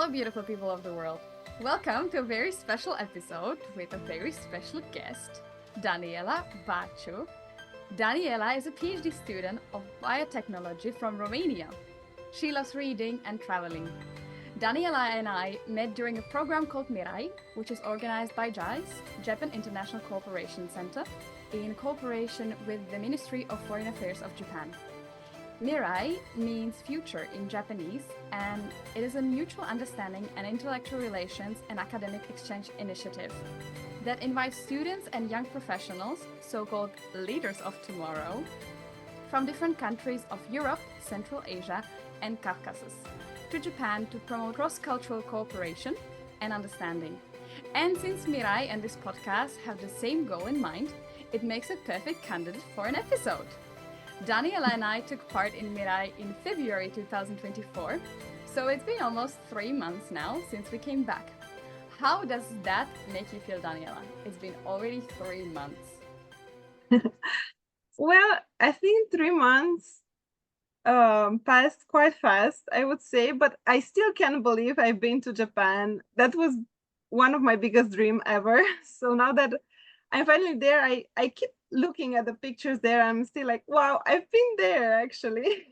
beautiful people of the world. Welcome to a very special episode with a very special guest, Daniela Baciu. Daniela is a PhD student of biotechnology from Romania. She loves reading and traveling. Daniela and I met during a program called MIRAI, which is organized by JICE, Japan International Cooperation Centre, in cooperation with the Ministry of Foreign Affairs of Japan. MIRAI means future in Japanese, and it is a mutual understanding and intellectual relations and academic exchange initiative that invites students and young professionals, so-called leaders of tomorrow, from different countries of Europe, Central Asia, and Caucasus to Japan to promote cross-cultural cooperation and understanding. And since MIRAI and this podcast have the same goal in mind, it makes a perfect candidate for an episode. Daniela and I took part in MIRAI in February 2024, so it's been almost 3 months now since we came back. How does that make you feel, Daniela? It's been already 3 months. Well, I think 3 months passed quite fast, I would say, but I still can't believe I've been to Japan. That was one of my biggest dreams ever. So now that I'm finally there, I keep looking at the pictures there. I'm still like, wow, I've been there actually.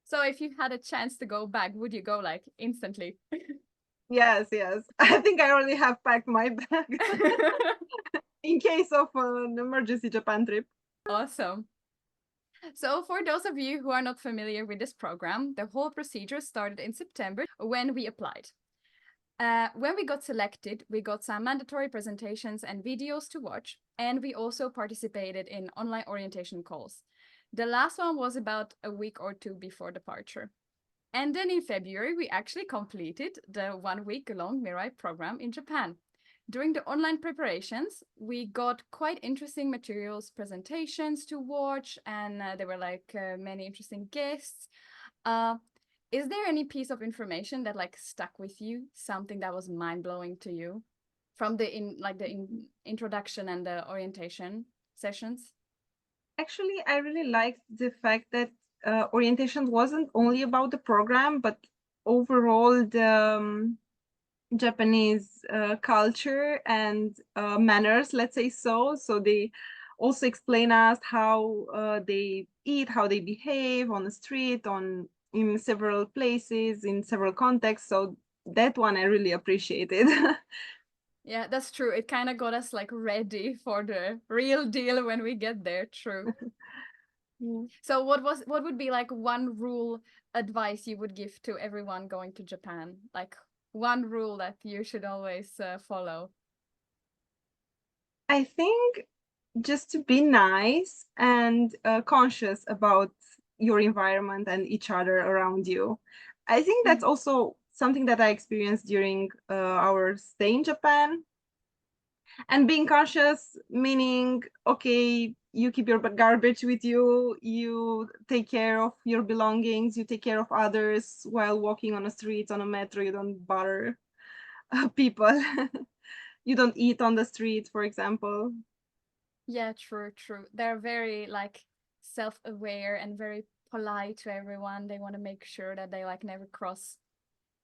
So if you had a chance to go back, would you go like instantly? Yes. I think I already have packed my bag in case of an emergency Japan trip. Awesome. So for those of you who are not familiar with this program, the whole procedure started in September when we applied. When we got selected, we got some mandatory presentations and videos to watch, and we also participated in online orientation calls. The last one was about a week or two before departure. And then in February, we actually completed the 1-week-long MIRAI program in Japan. During the online preparations, we got quite interesting materials, presentations to watch, and there were many interesting guests. Is there any piece of information that stuck with you, something that was mind-blowing to you from the introduction and the orientation sessions? Actually, I really liked the fact that orientation wasn't only about the program, but overall the Japanese culture and manners, let's say so. So they also explain us how they eat, how they behave on the street, in several places, in several contexts. So that one I really appreciated. Yeah, that's true. It kind of got us ready for the real deal when we get there. True. Yeah. So what would be one rule advice you would give to everyone going to Japan? Like one rule that you should always follow? I think just to be nice and conscious about your environment and each other around you. I think that's also something that I experienced during our stay in Japan. And being conscious, meaning, okay, you keep your garbage with you, you take care of your belongings, you take care of others while walking on a street, on a metro, you don't bother people. You don't eat on the street, for example. Yeah, true. They're very self-aware and very polite to everyone. They want to make sure that they never cross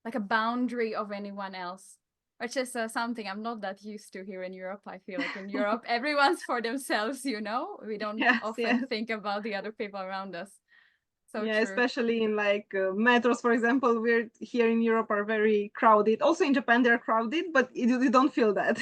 a boundary of anyone else, which is something I'm not that used to here in Europe. I feel like in Europe, everyone's for themselves, we don't often think about the other people around us. So yeah, true. especially in metros, for example, we're here in Europe are very crowded. Also in Japan, they're crowded, but you don't feel that.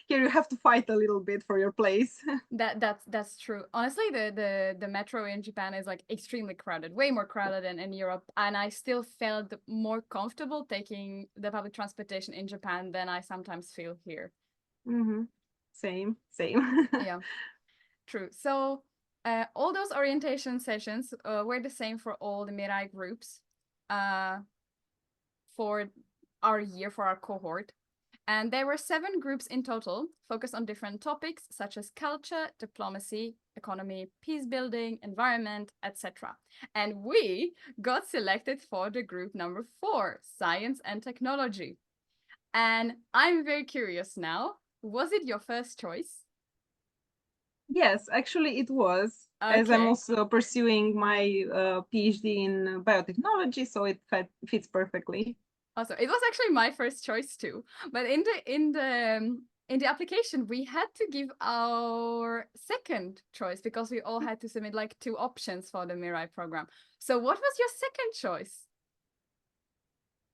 Here you have to fight a little bit for your place. That's true. Honestly, the metro in Japan is extremely crowded, way more crowded than in Europe. And I still felt more comfortable taking the public transportation in Japan than I sometimes feel here. Mm-hmm. Same. Yeah, true. So all those orientation sessions were the same for all the MIRAI groups for our year, for our cohort. And there were 7 groups in total, focused on different topics such as culture, diplomacy, economy, peace building, environment, etc. And we got selected for the group number 4, science and technology. And I'm very curious now, was it your first choice? Yes, actually it was, as I'm also pursuing my PhD in biotechnology, so it fits perfectly. Awesome. It was actually my first choice too. But in the application, we had to give our second choice because we all had to submit like 2 options for the MIRAI program. So what was your second choice?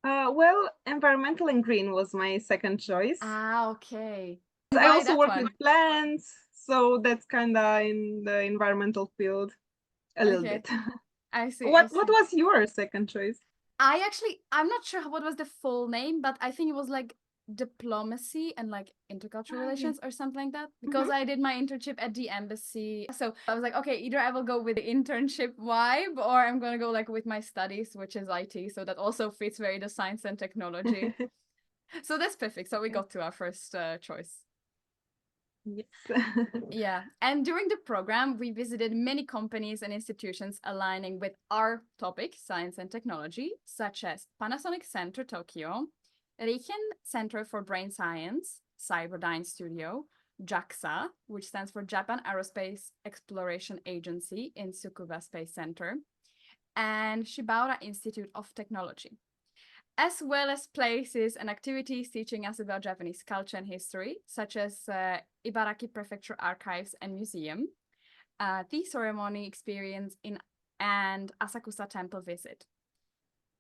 Well, environmental and green was my second choice. Ah, okay. I Why also that work one? with plants, so that's kind of in the environmental field a little Okay, bit. I see, I What see. was your second choice? I'm not sure what was the full name, but I think it was like diplomacy and like intercultural Ah, yes. relations or something like that because Mhm. I did my internship at the embassy. So I was like, okay, either I will go with the internship vibe or I'm gonna go like with my studies, which is IT. So that also fits very the science and technology. So that's perfect. So we got to our first choice. Yes. Yeah. And during the program, we visited many companies and institutions aligning with our topic, science and technology, such as Panasonic Center Tokyo, RIKEN Centre for Brain Science, Cyberdyne Studio, JAXA, which stands for Japan Aerospace Exploration Agency in Tsukuba Space Center, and Shibaura Institute of Technology, as well as places and activities teaching us about Japanese culture and history, such as Ibaraki Prefectural Archives and Museum, tea ceremony experience in and Asakusa Temple visit.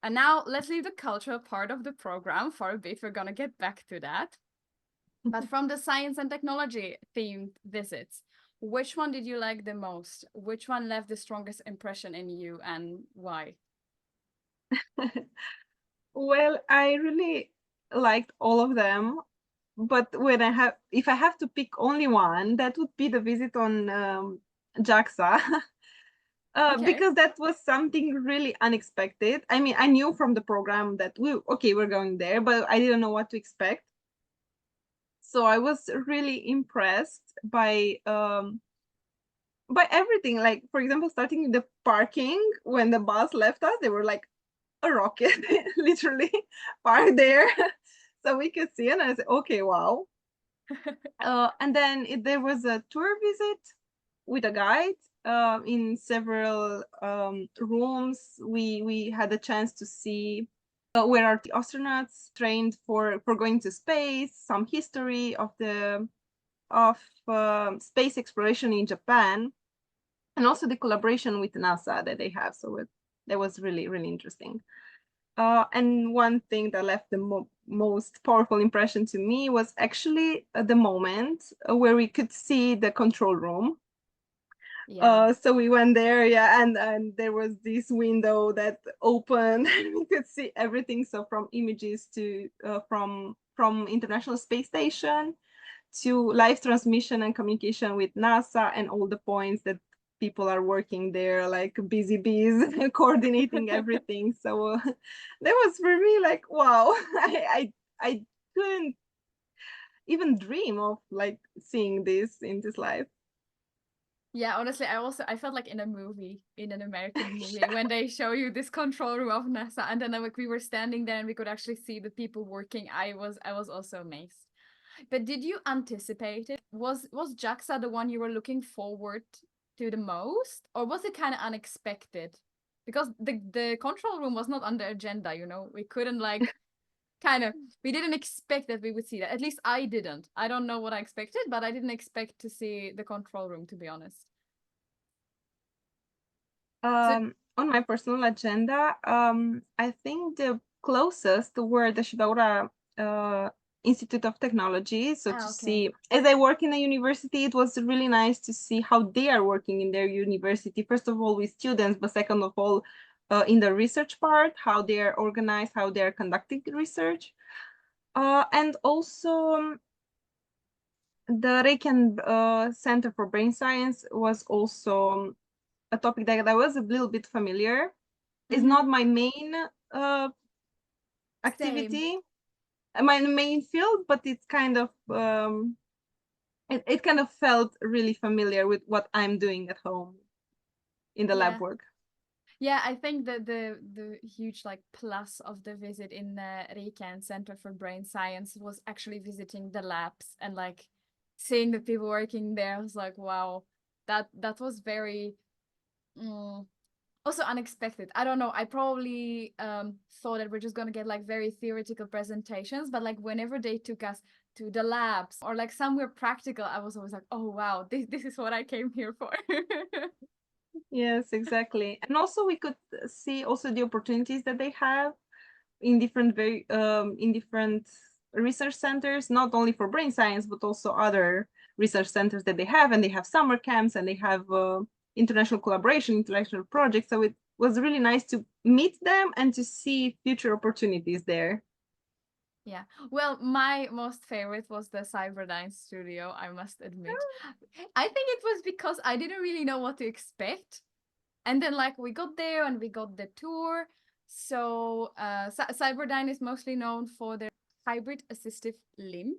And now let's leave the cultural part of the program for a bit. We're gonna get back to that. But from the science and technology themed visits, which one did you like the most? Which one left the strongest impression in you and why? Well, I really liked all of them, but if I have to pick only one, that would be the visit on JAXA. Okay. Because that was something really unexpected. I mean, I knew from the program that we're going there, but I didn't know what to expect. So I was really impressed by everything. Like, for example, starting with the parking, when the bus left us, they were like a rocket, literally parked there. So we could see, and I said, okay, wow. And then there was a tour visit with a guide in several rooms. We had a chance to see where are the astronauts trained for going to space, some history of the of space exploration in Japan, and also the collaboration with NASA that they have. So that was really really interesting. And one thing that left the most powerful impression to me was actually the moment where we could see the control room. Yeah. So we went there, yeah, and there was this window that opened, and we could see everything. So from images to from International Space Station to live transmission and communication with NASA and all the points that people are working there, like busy bees, coordinating everything. So that was for me like, wow, I couldn't even dream of like seeing this in this life. Yeah, honestly, I felt like in a movie, in an American movie, Yeah. when they show you this control room of NASA, and then like we were standing there and we could actually see the people working. I was also amazed. But did you anticipate it? Was JAXA the one you were looking forward to the most, or was it kind of unexpected? Because the control room was not on the agenda, you know. We couldn't like kind of we didn't expect that we would see that. At least I didn't. I don't know what I expected, but I didn't expect to see the control room, to be honest. So On my personal agenda, I think the closest were the Shibaura Institute of Technology. So to okay. see, as I work in a university, it was really nice to see how they are working in their university. First of all, with students, but second of all, in the research part, how they are organized, how they are conducting research. And also the RIKEN Center for Brain Science was also a topic that I was a little bit familiar. It's Mm-hmm. not my main uh, Same. activity, my main field, but it's kind of it kind of felt really familiar with what I'm doing at home in the lab Yeah. work. Yeah, I think that the huge like plus of the visit in the RIKEN Center for Brain Science was actually visiting the labs and like seeing the people working there. I was like, wow, that was very mm, Also unexpected. I don't know. I probably thought that we're just gonna get like very theoretical presentations, but like whenever they took us to the labs or like somewhere practical, I was always like, oh wow, this is what I came here for. Yes, exactly. And also we could see also the opportunities that they have in different research centers, not only for brain science, but also other research centers that they have. And they have summer camps and they have international collaboration, intellectual projects. So it was really nice to meet them and to see future opportunities there. Yeah. Well, my most favorite was the Cyberdyne Studio, I must admit. I think it was because I didn't really know what to expect. And then like we got there and we got the tour. So Cyberdyne is mostly known for their hybrid assistive limb,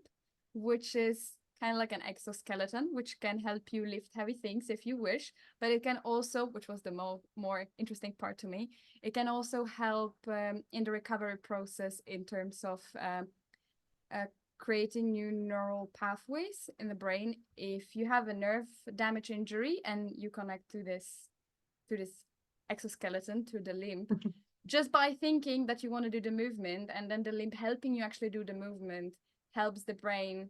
which is kind of like an exoskeleton, which can help you lift heavy things if you wish. But it can also, which was the more interesting part to me, it can also help in the recovery process in terms of uh, creating new neural pathways in the brain. If you have a nerve damage injury and you connect to this exoskeleton, to the limb, just by thinking that you want to do the movement and then the limb helping you actually do the movement helps the brain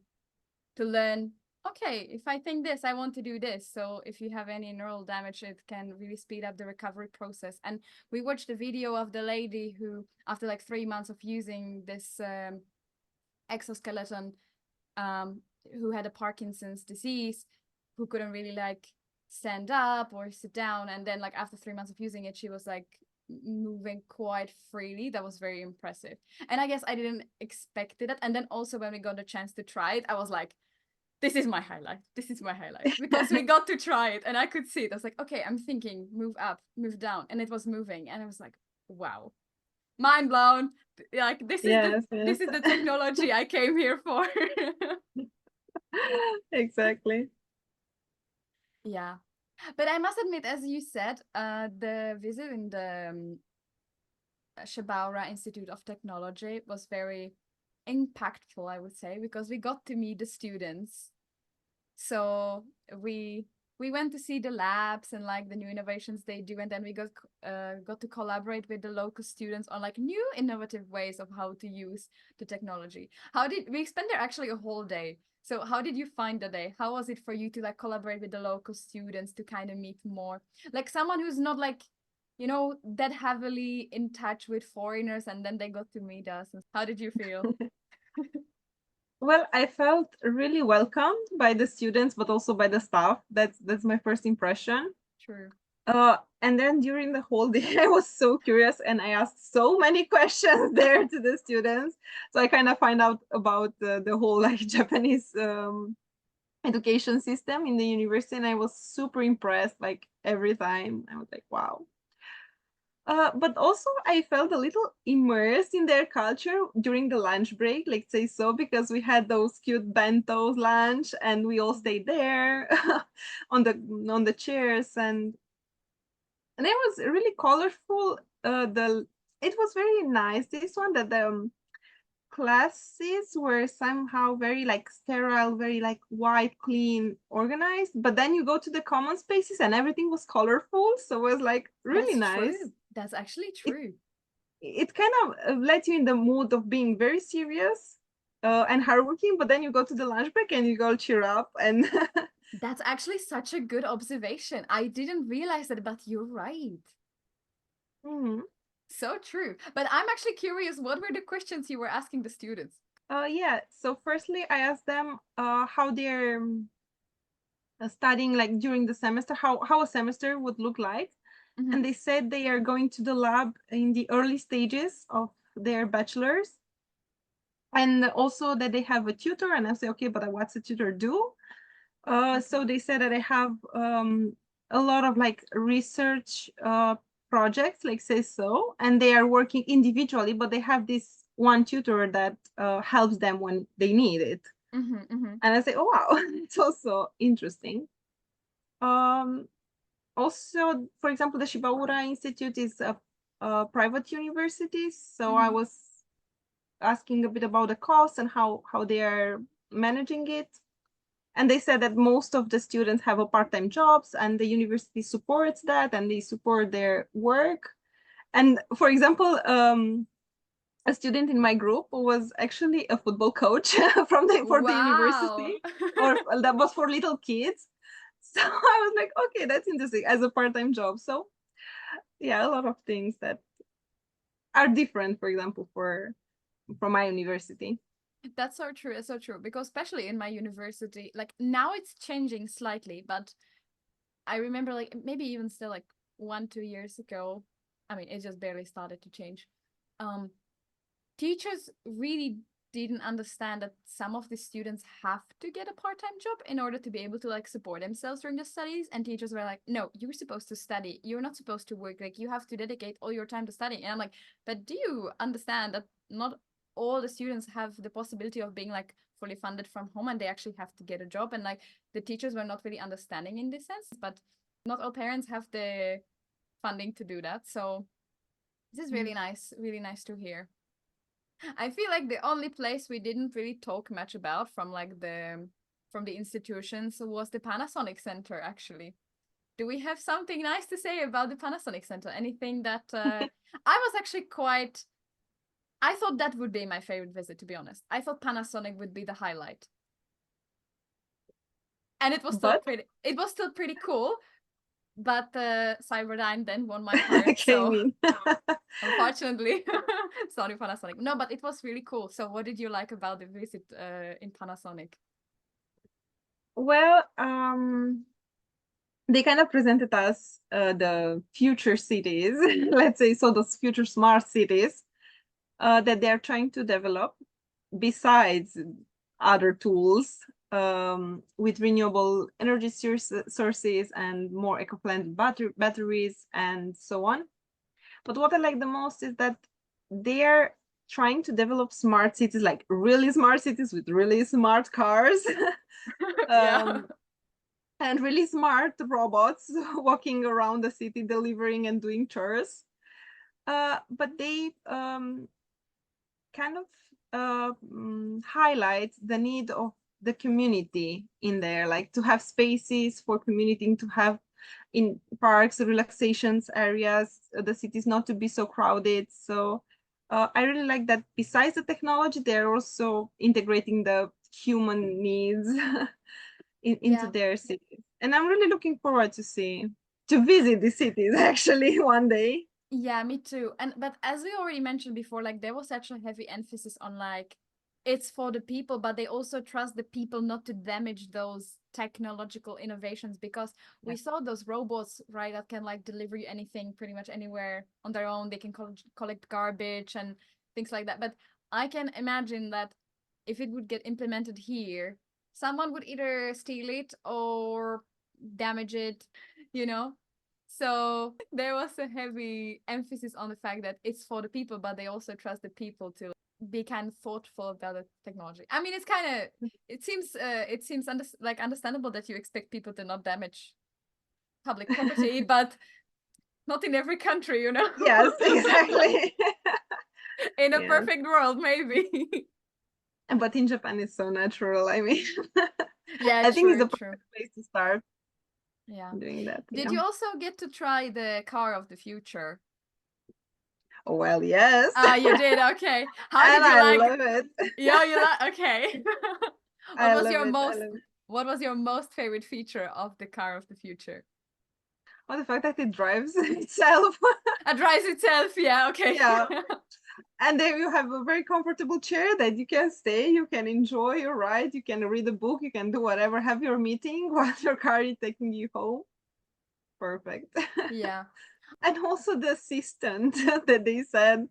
to learn, okay, if I think this, I want to do this. So if you have any neural damage, it can really speed up the recovery process. And we watched a video of the lady who, after like 3 months of using this exoskeleton, who had a Parkinson's disease, who couldn't really like stand up or sit down, and then like after 3 months of using it, she was like moving quite freely. That was very impressive, and I guess I didn't expect it. And then also when we got the chance to try it, I was like, this is my highlight, this is my highlight, because we got to try it and I could see it. I was like, okay, I'm thinking move up, move down, and it was moving, and I was like, wow, mind blown. Like Yes, yes. this is the technology I came here for. Exactly. Yeah. But I must admit, as you said, the visit in the Shibaura Institute of Technology was very impactful, I would say, because we got to meet the students. So we we went to see the labs and like the new innovations they do, and then we got to collaborate with the local students on like new innovative ways of how to use the technology. How did we spend there actually a whole day? So how did you find the day? How was it for you to like collaborate with the local students to kind of meet more, like someone who's not like, you know, that heavily in touch with foreigners, and then they got to meet us? How did you feel? Well, I felt really welcomed by the students, but also by the staff. That's my first impression. True. And then during the whole day, I was so curious and I asked so many questions there to the students. So I kind of find out about the whole like Japanese education system in the university, and I was super impressed. Like every time, I was like, wow. But also, I felt a little immersed in their culture during the lunch break, let's say so, because we had those cute bentos lunch, and we all stayed there on the chairs, and it was really colorful. The It was very nice. This one that the classes were somehow very like sterile, very like white, clean, organized. But then you go to the common spaces, and everything was colorful, so it was like really That's nice. true. That's actually It true. it kind of let you in the mood of being very serious and hardworking, but then you go to the lunch break and you go cheer up and That's actually such a good observation. I didn't realize that, but you're right. Mhm. So true. But I'm actually curious, what were the questions you were asking the students? Yeah, so firstly I asked them how they're studying like during the semester, how a semester would look like. Mm-hmm. And they said they are going to the lab in the early stages of their bachelor's, and also that they have a tutor. And I say, okay, but what's a tutor do? So they said that I have a lot of like research projects, like say so, and they are working individually, but they have this one tutor that helps them when they need it. Mm-hmm, mm-hmm. And I say, oh wow, it's also interesting. Um, Also, for example, the Shibaura Institute is a private university, so I Mm-hmm. was asking a bit about the cost and how they are managing it. And they said that most of the students have a part-time jobs, and the university supports that, and they support their work. And for example, a student in my group was actually a football coach for the Wow. university, or that was for little kids. So I was like, okay, that's interesting as a part-time job. So yeah, a lot of things that are different, for example, from my university. That's so true. It's so true. Because especially in my university, like now it's changing slightly, but I remember like maybe even still like 1-2 years ago. I mean, it just barely started to change. Um, Teachers really didn't understand that some of the students have to get a part-time job in order to be able to like support themselves during the studies, and teachers were like, no, you're supposed to study, you're not supposed to work, like you have to dedicate all your time to studying. And I'm like, but do you understand that not all the students have the possibility of being like fully funded from home, and they actually have to get a job? And like the teachers were not really understanding in this sense, but not all parents have the funding to do that. So this is really nice to hear. I feel like the only place we didn't really talk much about from like the institutions was the Panasonic Center actually. Do we have something nice to say about the Panasonic Center? Anything that I was actually quite I thought that would be my favorite visit, to be honest. I thought Panasonic would be the highlight. And But it was still pretty cool, but Cyberdyne then won my heart, came so in. unfortunately. Sorry, Panasonic. No, but it was really cool. So what did you like about the visit in Panasonic? Well, they kind of presented us the future cities, let's say, so those future smart cities that they're trying to develop besides other tools with renewable energy sources and more eco-friendly batteries and so on. But what I like the most is that they're trying to develop smart cities, like really smart cities with really smart cars. Yeah. And really smart robots walking around the city delivering and doing chores. But they kind of highlight the need of the community in there, like to have spaces for community, to have in parks, relaxations areas, the cities not to be so crowded. So I really like that besides the technology, they're also integrating the human needs into Yeah. their cities. And I'm really looking forward to visit the cities actually one day. Yeah, me too. And but as we already mentioned before, like there was such a heavy emphasis on like it's for the people, but they also trust the people not to damage those technological innovations, because we saw those robots, right, that can like deliver you anything pretty much anywhere on their own. They can collect garbage and things like that. But I can imagine that if it would get implemented here, someone would either steal it or damage it, you know? So there was a heavy emphasis on the fact that it's for the people, but they also trust the people to be kind of thoughtful about the technology. I mean, it seems like understandable that you expect people to not damage public property, but not in every country, you know. Yes, exactly. In a Yes. perfect world, maybe. But in Japan, it's so natural. I mean, Yeah, I think it's true, the true. perfect place to start Yeah. doing that. Did Yeah. you also get to try the car of the future? Oh, well, yes. Ah, you did. Okay. How And did you I like? love it. Yeah, you like. Okay. What I was love your it. I most? love it. What was your most favorite feature of the car of the future? Oh, the fact that it drives itself. It drives itself. Yeah. Okay. Yeah. And then you have a very comfortable chair that you can stay, you can enjoy your ride, you can read a book, you can do whatever, have your meeting while your car is taking you home. Perfect. Yeah. And also the assistant that they said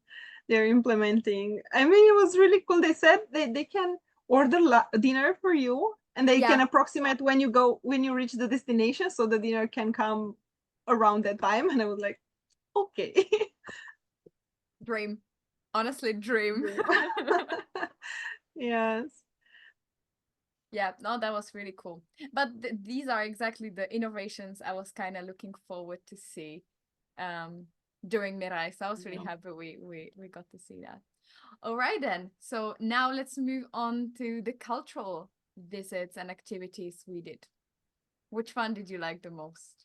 they're implementing. I mean, it was really cool. They said they can order dinner for you, and they can Yeah. approximate when you reach the destination, so the dinner can come around that time. And I was like, okay. Dream. Honestly, dream. Yes. Yeah. No, that was really cool. But these are exactly the innovations I was kind of looking forward to see um during Mirai. So I was really Yeah. happy we got to see that. All right then. So now let's move on to the cultural visits and activities we did. Which one did you like the most?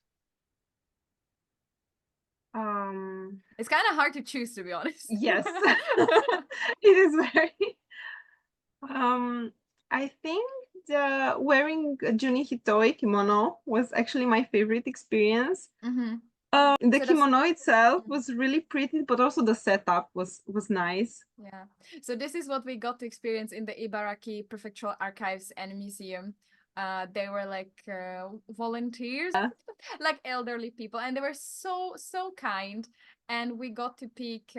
It's kind of hard to choose, to be honest. Yes, it is very. I think the wearing a Jūnihitoe kimono was actually my favorite experience. Mm-hmm. The So kimono itself was really pretty, but also the setup was nice. Yeah. So this is what we got to experience in the Ibaraki Prefectural Archives and Museum. They were like volunteers, like elderly people, and they were so kind. And we got to pick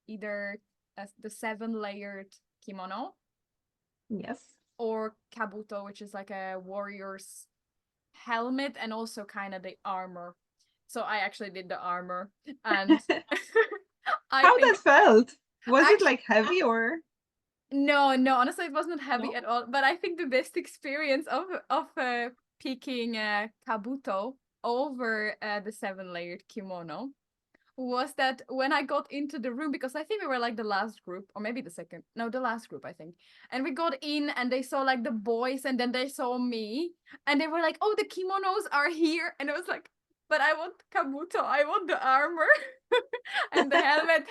either the 7-layered kimono. Yes. Or Kabuto, which is like a warrior's helmet and also kind of the armor. So I actually did the armor. And how that felt? Was it like heavy or? No, honestly, it wasn't heavy at all. But I think the best experience of picking Kabuto over the 7-layered kimono was that when I got into the room, because I think we were like the last group, or maybe the second, no, the last group, I think. And we got in and they saw like the boys and then they saw me and they were like, oh, the kimonos are here. And I was like, but I want Kabuto, I want the armor and the helmet.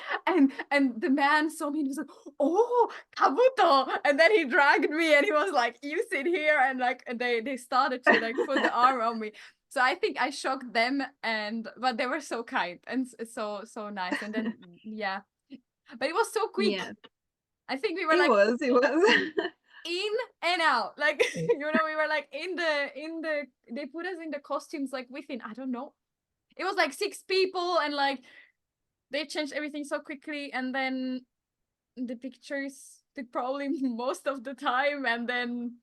And the man saw me and he was like, oh, Kabuto. And then he dragged me and he was like, you sit here. And like, and they started to like put the armor on me. So I think I shocked them, but they were so kind and so nice. And then yeah, but it was so quick. Yeah. I think we were it was in and out, like we were like in the they put us in the costumes like within, I don't know, it was like 6 people and like they changed everything so quickly, and then the pictures took probably most of the time, and then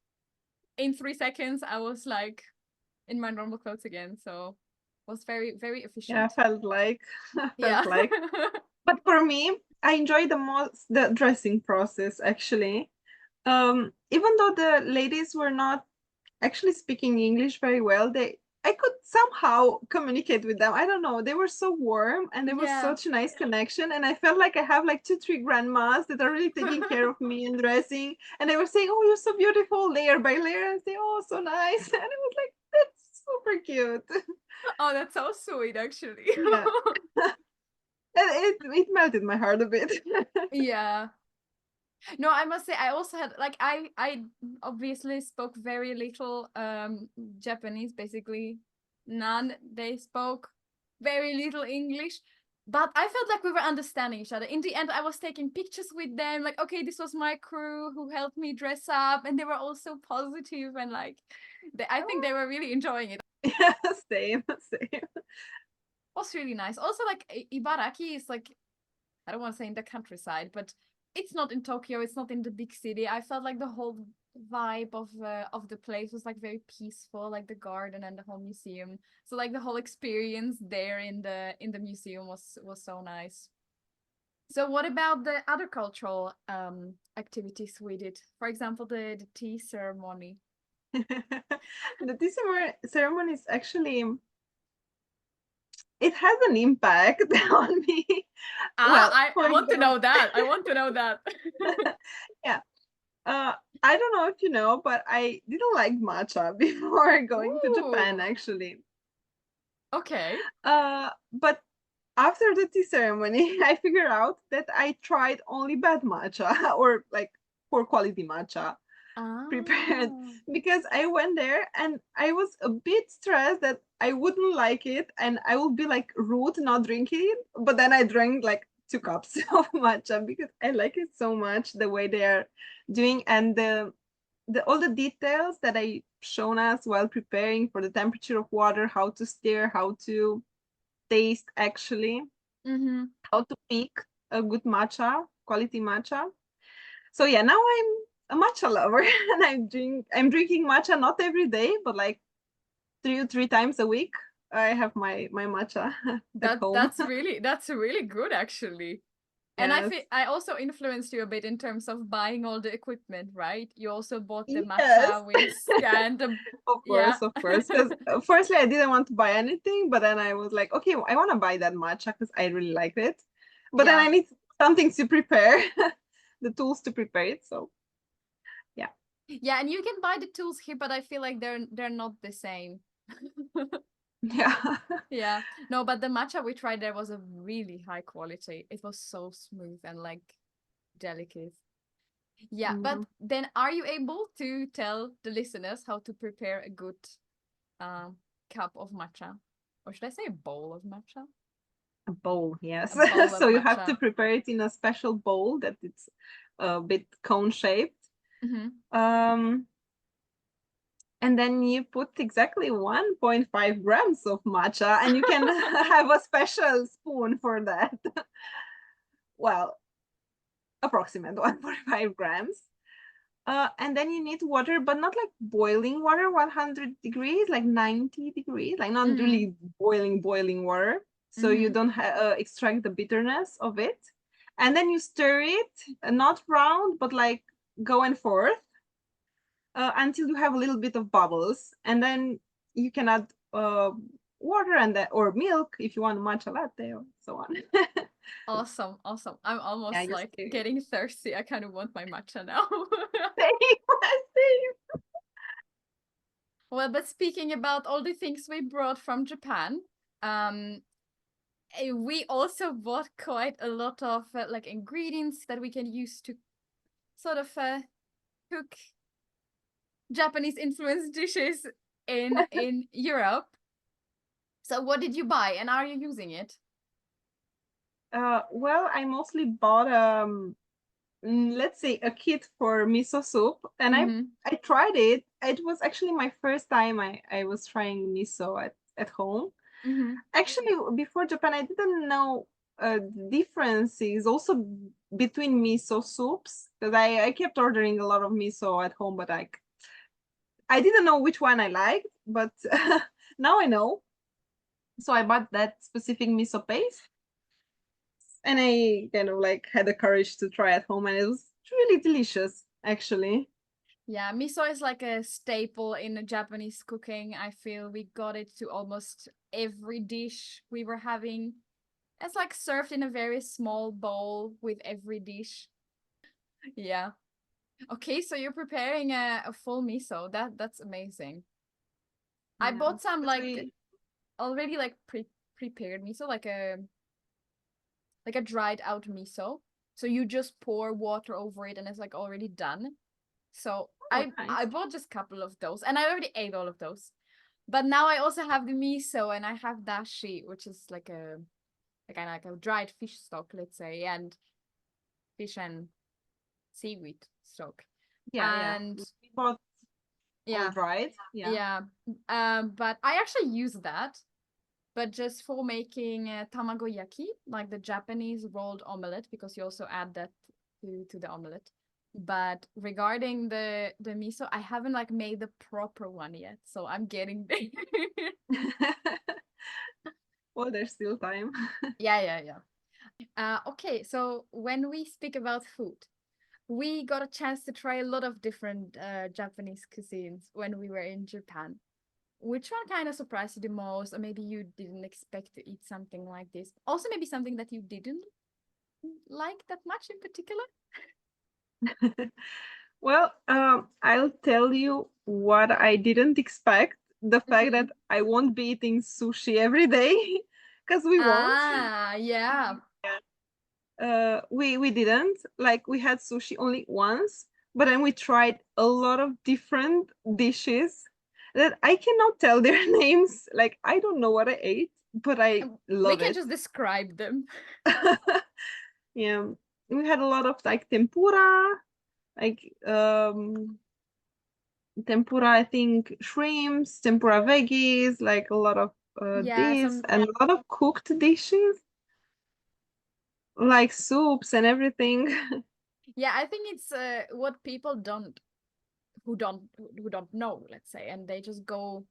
in 3 seconds I was like in my normal clothes again. So it was very efficient. Yeah, felt like. But for me, I enjoyed the most the dressing process actually. Even though the ladies were not actually speaking English very well, I could somehow communicate with them. I don't know, they were so warm and there was such a nice connection, and I felt like I have like 2-3 grandmas that are really taking care of me and dressing, and they were saying, oh, you're so beautiful, layer by layer, and say, oh, so nice. And it was like, that's super cute. Oh, that's so sweet, actually. Yeah. it melted my heart a bit. Yeah. No, I must say I also had like I obviously spoke very little Japanese, basically none. They spoke very little English, but I felt like we were understanding each other. In the end, I was taking pictures with them, like, okay, this was my crew who helped me dress up, and they were all so positive and like I think they were really enjoying it. Yeah, same. It was really nice. Also, like Ibaraki is like, I don't want to say in the countryside, but it's not in Tokyo, it's not in the big city. I felt like the whole vibe of the place was like very peaceful, like the garden and the whole museum. So like the whole experience there in the museum was so nice. So what about the other cultural activities we did? For example, the tea ceremony. The tea ceremony is actually, it has an impact on me. I want to know that. I want to know that. Yeah. I don't know if you know, but I didn't like matcha before going to Japan, actually. Okay. But after the tea ceremony, I figured out that I tried only bad matcha or like poor quality matcha prepared, because I went there and I was a bit stressed that I wouldn't like it and I would be like rude not drinking it. But then I drank like 2 cups of matcha because I like it so much, the way they are doing, and the all the details that I shown us while preparing, for the temperature of water, how to stir, how to taste actually, how to pick a good matcha, quality matcha. So yeah, now I'm a matcha lover and I'm drinking matcha not every day, but like three times a week. I have my matcha at home. That's really good, actually. And yes. I also influenced you a bit in terms of buying all the equipment, right? You also bought the matcha with scanned. Of course. Because firstly, I didn't want to buy anything, but then I was like, okay, I want to buy that matcha because I really like it. But then I need something to prepare, the tools to prepare it. So, yeah. Yeah, and you can buy the tools here, but I feel like they're not the same. Yeah. Yeah. No, but the matcha we tried there was a really high quality. It was so smooth and like delicate. Yeah, but Mm, then are you able to tell the listeners how to prepare a good um cup of matcha? Or should I say a bowl of matcha? a bowl, yes. A bowl of So you have to matcha. prepare it in a special bowl that it's a bit cone shaped. Mm-hmm. Um, and then you put exactly 1.5 grams of matcha, and you can have a special spoon for that. Well, approximate 1.5 grams. And then you need water, but not like boiling water, 100 degrees, like 90 degrees, like not Mm-hmm. really boiling water. So you Mm-hmm. don't extract the bitterness of it. And then you stir it, not round, but like go and forth until you have a little bit of bubbles. And then you can add water and that, or milk if you want matcha latte or so on. Awesome, awesome. I'm Yeah, almost you like stir it. getting thirsty. I kind of want my matcha now. Same. Well, but speaking about all the things we brought from Japan, um, we also bought quite a lot of like ingredients that we can use to sort of cook Japanese influenced dishes in Europe. So what did you buy and are you using it? Well, I mostly bought let's say a kit for miso soup, and Mm-hmm. I tried it. It was actually my first time I was trying miso at home. Mm-hmm. Actually, before Japan, I didn't know differences also between miso soups because I kept ordering a lot of miso at home, but I didn't know which one I liked, but now I know. So I bought that specific miso paste, and I kind of like had the courage to try at home, and it was really delicious, actually. Yeah, miso is like a staple in Japanese cooking. I feel we got it to almost every dish we were having. It's like served in a very small bowl with every dish. Yeah. Okay, so you're preparing a full miso. That's amazing. I Yeah, bought some because like we already like prepared miso, like a dried out miso. So you just pour water over it and it's like already done. So oh I nice. bought just a couple of those and I already ate all of those. But now I also have the miso and I have dashi, which is like a kind of like a dried fish stock, let's say, and fish and seaweed stock. Yeah. And We bought all yeah, dried. Yeah. yeah. But I actually use that, but just for making tamagoyaki, like the Japanese rolled omelette, because you also add that to the omelette. But regarding the miso, I haven't like made the proper one yet, so I'm getting there. Well, there's still time. Yeah, yeah, yeah. Okay, so when we speak about food, we got a chance to try a lot of different Japanese cuisines when we were in Japan. Which one kind of surprised you the most, or maybe you didn't expect to eat something like this? Also, maybe something that you didn't like that much in particular? Well, I'll tell you what I didn't expect. The fact Mm-hmm. that I won't be eating sushi every day, because we won't. Ah, yeah. We didn't. Like we had sushi only once, but then we tried a lot of different dishes that I cannot tell their names. Like I don't know what I ate, but I We love can it. just describe them. Yeah, we had a lot of like tempura, like tempura, I think shrimps, tempura veggies, like a lot of Yeah, this some and a lot of cooked dishes, like soups and everything. yeah, I think it's what people don't know, let's say, and they just go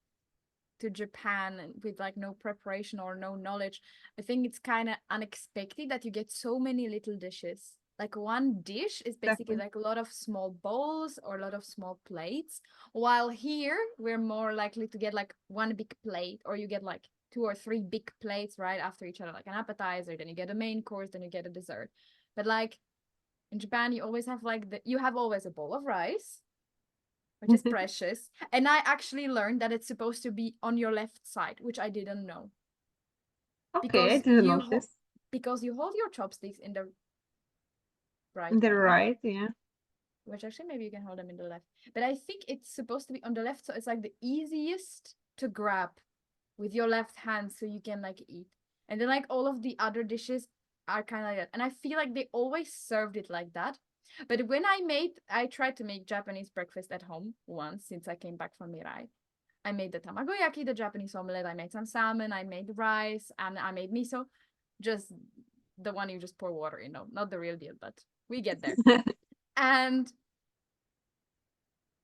to Japan with like no preparation or no knowledge. I think it's kind of unexpected that you get so many little dishes. Like one dish is basically Exactly. like a lot of small bowls or a lot of small plates. While here we're more likely to get like one big plate, or you get like two or three big plates right after each other, like an appetizer, then you get a main course, then you get a dessert. But like in Japan, you always have like you have always a bowl of rice, which is precious. And I actually learned that it's supposed to be on your left side, which I didn't know. Okay, I Because didn't notice. because you hold your chopsticks in the right The hand, right, yeah. which actually maybe you can hold them in the left. But I think it's supposed to be on the left, so it's like the easiest to grab with your left hand so you can like eat. And then like all of the other dishes are kind of like that. And I feel like they always served it like that. But when I tried to make Japanese breakfast at home once since I came back from Mirai. I made the tamagoyaki, the Japanese omelette, I made some salmon, I made rice, and I made miso. Just the one you just pour water in. No, not the real deal, but we get there. And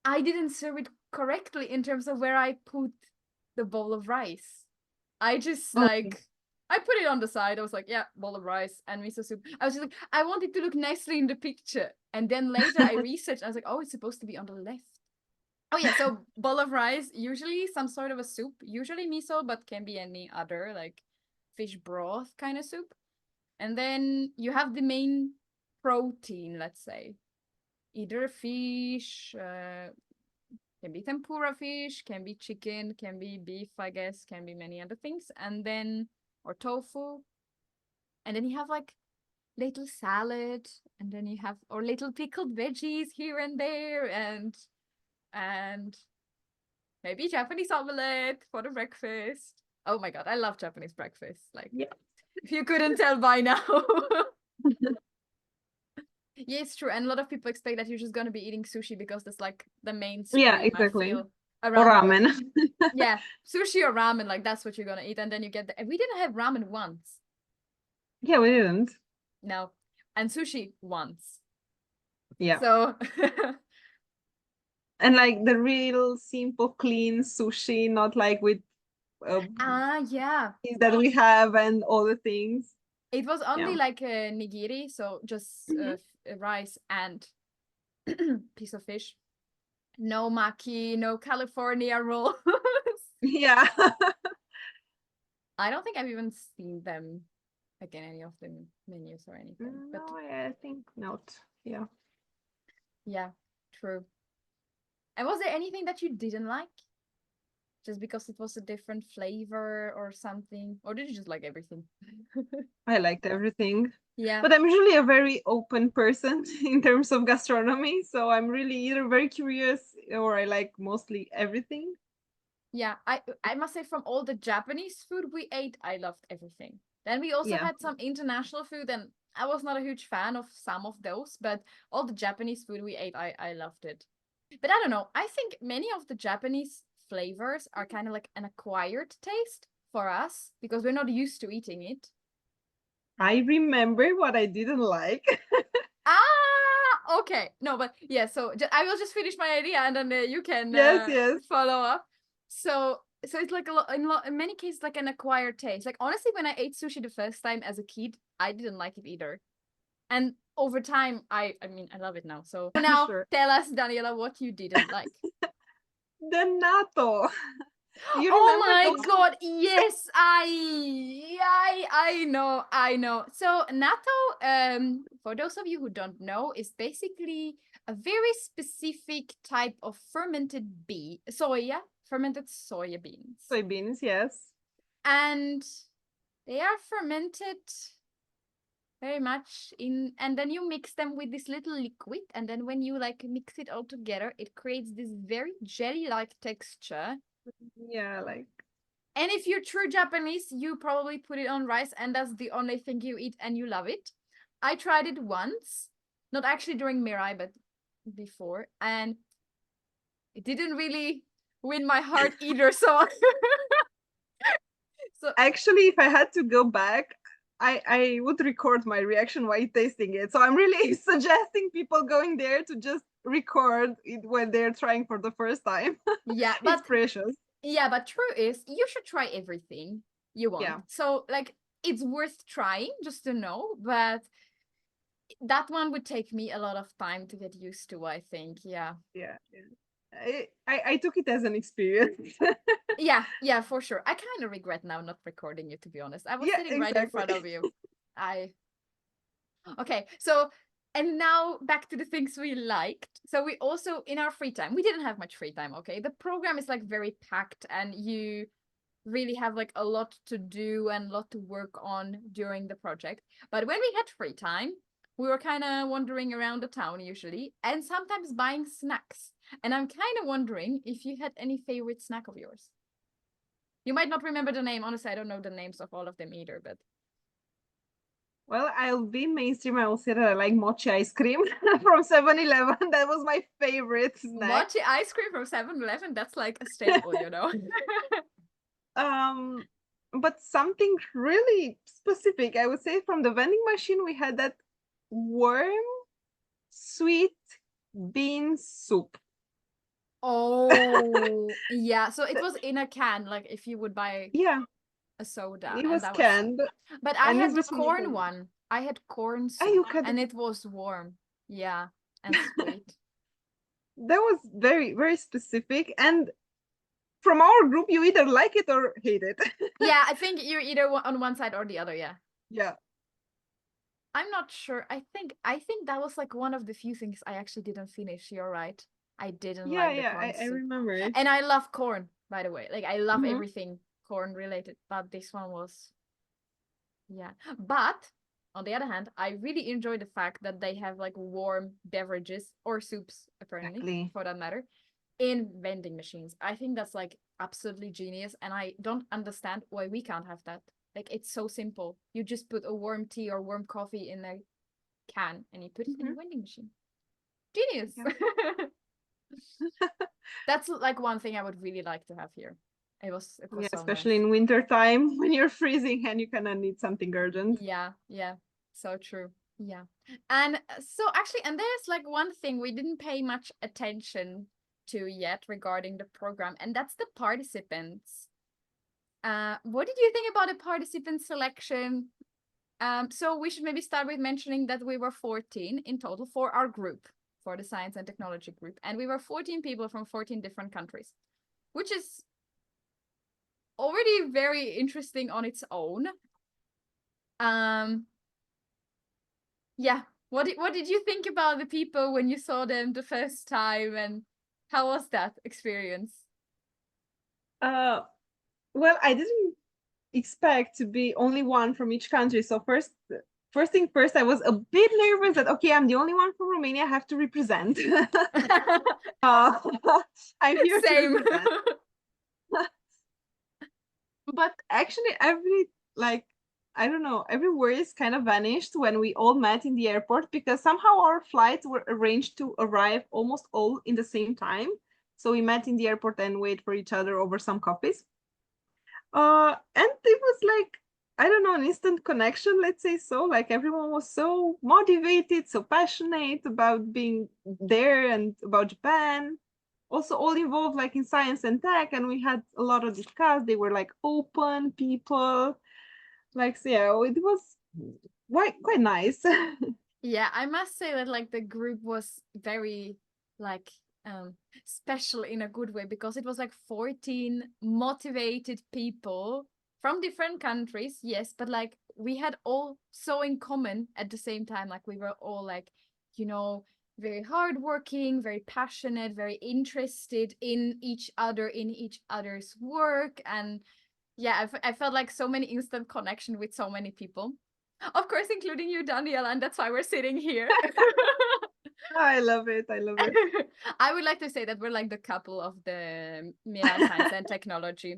I didn't serve it correctly in terms of where I put the bowl of rice. I just like I put it on the side. I was like, yeah, bowl of rice and miso soup. I was just like, I want it to look nicely in the picture. And then later I researched, I was like, oh, it's supposed to be on the left. Oh yeah, so bowl of rice, usually some sort of a soup, usually miso, but can be any other like fish broth kind of soup. And then you have the main protein, let's say. Either fish, can be tempura fish, can be chicken, can be beef, I guess, can be many other things. And then, or tofu. And then you have like little salad, and then you have, or little pickled veggies here and there, and maybe Japanese omelette for the breakfast. Oh my God, I love Japanese breakfast. Like, Yeah. if you couldn't tell by now. Yeah, it's true. And a lot of people expect that you're just going to be eating sushi because that's like the mainstream, Yeah, I exactly. feel, Or around the world. ramen. Yeah, sushi or ramen, like that's what you're going to eat. And then you get the, we didn't have ramen once. Yeah, we didn't. No. And sushi once. Yeah. So And like the real simple, clean sushi, not like with yeah. things that we have and all the things. It was only Yeah. like a nigiri, so just Mhm. rice and piece of fish. No maki, no California rolls. Yeah. I don't think I've even seen them like in any of the menus or anything. But No, I think not. Yeah. yeah, true. And was there anything that you didn't like? Just because it was a different flavor or something? Or did you just like everything? I liked everything. Yeah. But I'm usually a very open person in terms of gastronomy. So I'm really either very curious or I like mostly everything. Yeah, I must say from all the Japanese food we ate, I loved everything. Then we also Yeah. had some international food, and I was not a huge fan of some of those, but all the Japanese food we ate, I loved it. But I don't know, I think many of the Japanese flavors are kind of like an acquired taste for us because we're not used to eating it. I remember what I didn't like. Okay. No, but yeah, so I will just finish my idea and then you can Yes. follow up. So it's like in many cases like an acquired taste. Like honestly, when I ate sushi the first time as a kid, I didn't like it either. And over time, I mean, I love it now. So now Sure. tell us, Daniela, what you didn't like. The natto. Do you Oh remember my those? God, yes, I know. So natto, for those of you who don't know, is basically a very specific type of fermented fermented soya beans. Soybeans, yes. And they are fermented very much in, and then you mix them with this little liquid, and then when you like mix it all together, it creates this very jelly-like texture. Yeah, like. And if you're true Japanese, you probably put it on rice and that's the only thing you eat and you love it. I tried it once, not actually during Mirai, but before. And it didn't really win my heart either. So, Actually, if I had to go back, I would record my reaction while tasting it. So I'm really suggesting people going there to just record it when they're trying for the first time. yeah, It's but precious. yeah, but true is you should try everything you want. Yeah. So like it's worth trying just to know, but that one would take me a lot of time to get used to, I think. Yeah. Yeah. I took it as an experience. Yeah, for sure. I kind of regret now not recording you, to be honest. I was Yeah, sitting right in exactly. front of you. Okay, so And now back to the things we liked. So we also, in our free time, we didn't have much free time, okay? The program is like very packed and you really have like a lot to do and a lot to work on during the project. But when we had free time, we were kind of wandering around the town usually and sometimes buying snacks. And I'm kind of wondering if you had any favorite snack of yours. You might not remember the name. Honestly, I don't know the names of all of them either, but Well, I'll be mainstream. I will say that I like mochi ice cream from 7-Eleven. That was my favorite snack. mochi ice cream from 7-Eleven, that's like a staple, you know? Um, but something really specific, I would say from the vending machine, we had that warm, sweet bean soup. Oh, yeah. So it was in a can, like if you would buy Yeah, a soda, it and was that was. canned But I and it had the was really corn good. one. I had corn Ah, you soup, had and it was warm. Yeah, and sweet. that was very, very specific. And from our group, you either like it or hate it. Yeah, I think you're either on one side or the other. Yeah. Yeah. I'm not sure. I think that was like one of the few things I actually didn't finish. You're right. I didn't Yeah, like the yeah, corn I soup. remember it. And I love corn, by the way. Like I love Mhm. everything corn related, but this one was yeah. But on the other hand, I really enjoy the fact that they have like warm beverages or soups, apparently, Exactly. for that matter, in vending machines. I think that's like absolutely genius. And I don't understand why we can't have that. Like it's so simple. You just put a warm tea or warm coffee in a can and you put it in a Mhm. vending machine. Genius. Yeah. That's like one thing I would really like to have here. It was Yeah, so especially nice. in winter time when you're freezing and you kind of need something urgent. Yeah, yeah. So true. Yeah. And so actually, and there's like one thing we didn't pay much attention to yet regarding the program, and that's the participants. What did you think about the participant selection? So we should maybe start with mentioning that we were 14 in total for our group, for the science and technology group, and we were 14 people from 14 different countries, which is already very interesting on its own. Um, yeah. What did you think about the people when you saw them the first time, and how was that experience? Uh, well, I didn't expect to be only one from each country. So first thing first, I was a bit nervous that okay, I'm the only one from Romania. I have to represent. uh, I'm here to Same. represent. But actually, like I don't know, every worries kind of vanished when we all met in the airport because somehow our flights were arranged to arrive almost all in the same time. So we met in the airport and wait for each other over some coffees. And it was like, I don't know, an instant connection, let's say so. Like everyone was so motivated, so passionate about being there and about Japan. Also, all involved like in science and tech, and we had a lot of discuss. They were like open people, like so, yeah, it was quite nice. Yeah, I must say that like the group was very like special in a good way because it was like 14 motivated people from different countries, yes, but like we had all so in common at the same time. Like we were all like, you know, very hardworking, very passionate, very interested in each other, in each other's work. And yeah, I felt like so many instant connection with so many people. Of course, including you, Daniela, and that's why we're sitting here. I love it. I love it. I would like to say that we're like the couple of the MIRAI Science and Technology.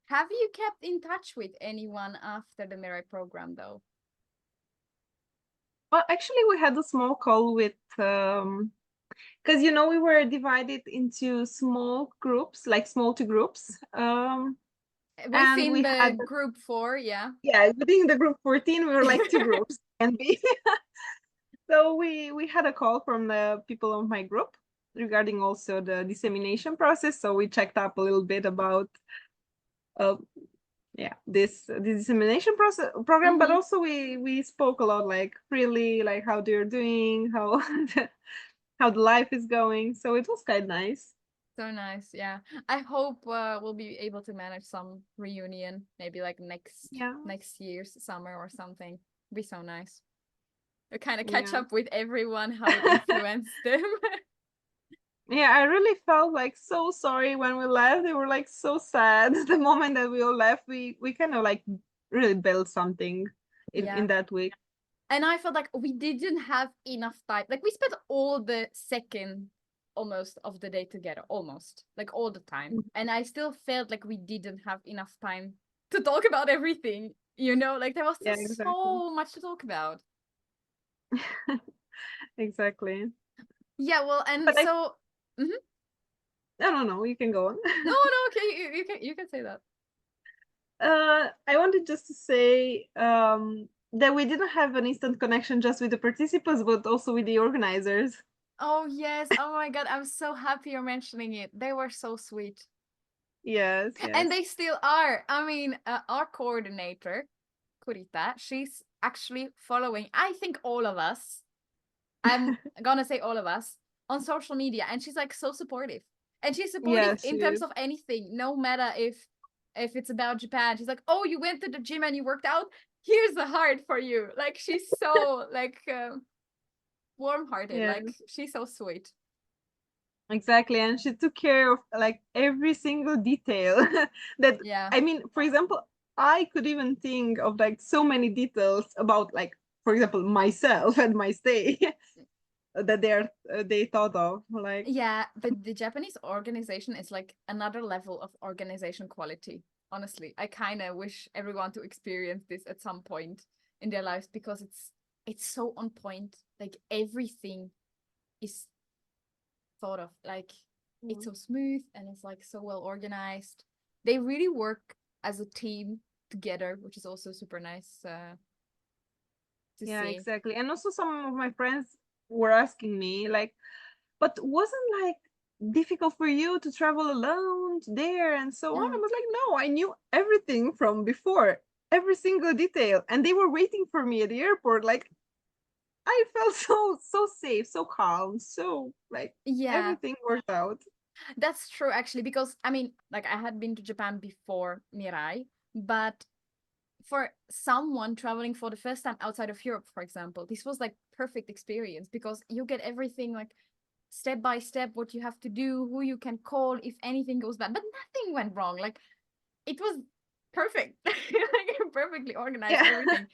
Have you kept in touch with anyone after the MIRAI program, though? Well, actually, we had a small call with because we were divided into small groups, like small two groups. And Within we had the group 4, yeah. yeah, within the group 14, we were like two groups can be. So we had a call from the people of my group regarding also the dissemination process. So we checked up a little bit about uh, yeah this dissemination process program, but Mm-hmm. also we spoke a lot like freely, like how they're doing, how how the life is going. So it was quite nice. So nice, yeah. I hope we'll be able to manage some reunion, maybe like next Yeah. next year's summer or something. Be so nice. kind of catch Yeah. up with everyone, how it influenced them. Yeah, I really felt like so sorry when we left. They were like so sad. The moment that we all left, we kind of like really built something Yeah. in that week. And I felt like we didn't have enough time. Like we spent all the second almost of the day together, almost like all the time. And I still felt like we didn't have enough time to talk about everything, you know, like there was Yeah, still exactly. so much to talk about. Exactly. Yeah, well, and But I so Mhm. no, you can go on. No, no, okay, you can say that. I wanted just to say that we didn't have an instant connection just with the participants, but also with the organizers. Oh yes, oh my God, I'm so happy you're mentioning it. They were so sweet. Yes, And yes. they still are. I mean, our coordinator, Kurita, she's actually following, I think, all of us. I'm gonna say all of us on social media, and she's like so supportive. And she's supportive Yes, she in terms is. of anything, no matter if it's about Japan. She's like, "Oh, you went to the gym and you worked out. Here's a heart for you." Like she's so like warm-hearted. Yeah, Like she's so sweet. exactly. And she took care of like every single detail that Yeah. I mean, for example, I could even think of like so many details about like, for example, myself and my stay that they thought of. Like, Yeah, the Japanese organization is like another level of organization quality. Honestly, I kind of wish everyone to experience this at some point in their lives because it's so on point. Like everything is thought of. Like it's so smooth and it's like so well organized. They really work as a team together, which is also super nice to yeah, see. exactly. And also some of my friends were asking me like, but wasn't like difficult for you to travel alone there and so on? I Yeah. was like, no, I knew everything from before, every single detail, and they were waiting for me at the airport. Like, I felt so safe, so calm, so like Yeah, everything worked out. that's true actually, because I mean, like I had been to Japan before Mirai, but for someone traveling for the first time outside of Europe, for example, this was like perfect experience because you get everything like step by step, what you have to do, who you can call if anything goes bad, but nothing went wrong. Like it was perfect, like perfectly organized, Yeah. everything.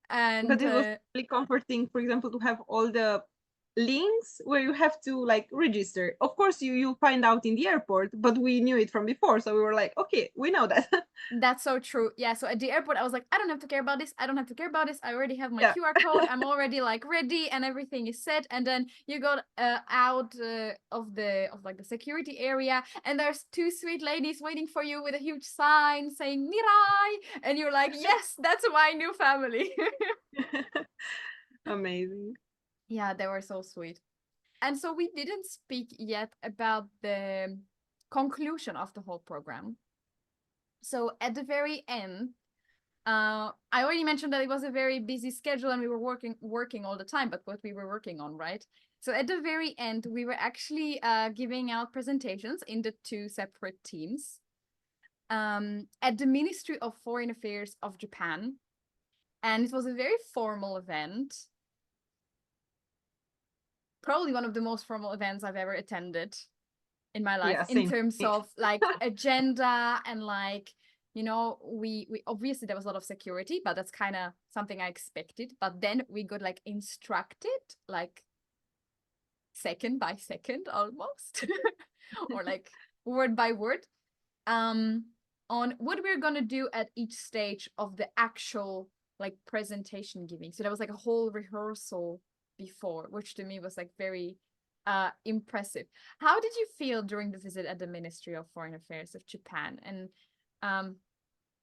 But And it was really comforting, for example, to have all the links where you have to like register. Of course, you find out in the airport, but we knew it from before, so we were like, okay, we know that. that's so true. Yeah. So at the airport, I was like, I don't have to care about this. I don't have to care about this. I already have my Yeah. QR code. I'm already like ready, and everything is set. And then you got out of like the security area, and there's two sweet ladies waiting for you with a huge sign saying "Mirai," and you're like, yes, that's my new family. Amazing. Yeah, they were so sweet. And so we didn't speak yet about the conclusion of the whole program. So at the very end, I already mentioned that it was a very busy schedule and we were working all the time, but what we were working on, right? So at the very end, we were actually giving out presentations in the two separate teams at the Ministry of Foreign Affairs of Japan. And it was a very formal event. Probably one of the most formal events I've ever attended in my life Yeah, in same. terms of like agenda and like, you know, we obviously there was a lot of security, but that's kind of something I expected. But then we got like instructed like second by second almost or like word by word um on what we're gonna do at each stage of the actual like presentation giving. So there was like a whole rehearsal before, which to me was like very impressive. How did you feel during the visit at the Ministry of Foreign Affairs of Japan? And um